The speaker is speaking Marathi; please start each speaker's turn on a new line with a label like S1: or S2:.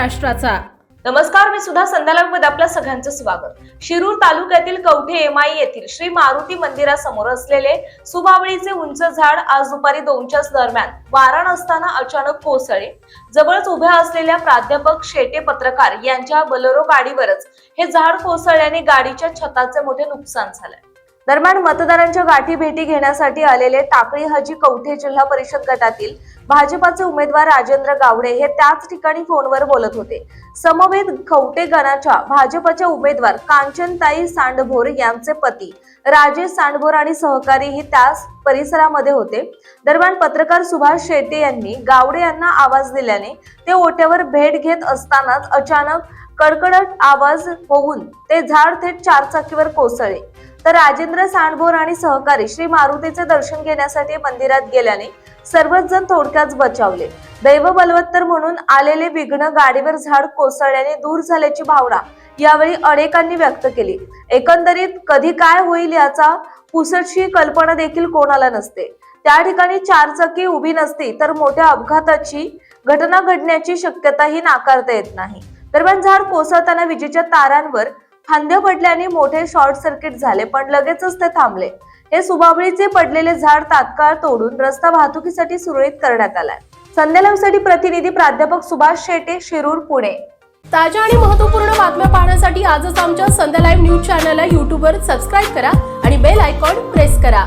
S1: महाराष्ट्राचा।
S2: नमस्कार, मी सुधा संध्यालामध्ये आपल्या सगळ्यांचं स्वागत। शिरूर तालुक्यातील कवठे एमाई येथील श्री मारुती मंदिरासमोर असलेले सुबावळीचे उंच झाड आज दुपारी 2च्या दरम्यान वारा नसताना अचानक कोसळले। जवळच उभ्या असलेल्या प्राध्यापक शेटे पत्रकार यांच्या बोलेरो गाडीवरच हे झाड कोसळल्याने गाडीच्या छताचे मोठे नुकसान झाले। दरम्यान मतदारांच्या गाठी भेटी घेण्यासाठी आलेले टाकळी हजी कवठे जिल्हा परिषद गटातील भाजपाचे उमेदवार राजेंद्र गावडे हे त्याच ठिकाणी फोनवर बोलत होते। समवेत कवठे गणाच्या भाजपच्या उमेदवार कांचनताई सांडभोर यांचे पती राजेश सांडभोर आणि सहकारीही त्याच परिसरामध्ये होते। दरम्यान पत्रकार सुभाष शेटे यांनी गावडे यांना आवाज दिल्याने ते ओट्यावर भेट घेत असतानाच अचानक कडकडत आवाज होऊन ते झाड थेट चारचाकीवर कोसळले। तर राजेंद्र सांडभोर आणि सहकारी श्री मारुतीचे दर्शन घेण्यासाठी मंदिरात गेल्याने सर्वच जण थोडक्यात बचावले। दैव बलवत्तर म्हणून आलेले विघ्न गाडीवर झाड कोसळल्याने दूर झाल्याची भावना यावेळी अनेकांनी व्यक्त केली। एकंदरीत कधी काय होईल याचा पुसटशी कल्पना देखील कोणाला नसते। त्या ठिकाणी चारचाकी उभी नसती तर मोठ्या अपघाताची घटना घडण्याची शक्यताही नाकारता येत नाही। दरम्यान झाड कोसळताना विजेच्या तारांवर फांद्या पडल्याने मोठे शॉर्ट सर्किट झाले, पण लगेचच ते थांबले। हे सुबावळीचे पडलेले झाड तात्काळ तोडून रस्ता वाहतुकीसाठी सुरळीत करण्यात आलाय। संध्यालासाठी प्रतिनिधी प्राध्यापक सुभाष शेटे, शिरूर, पुणे।
S1: ताज्या आणि महत्त्वपूर्ण बातम्या पाहण्यासाठी आजच आमच्या संध्या लाईव्ह न्यूज चॅनलला YouTube वर सबस्क्राईब करा आणि बेल आयकॉन प्रेस करा।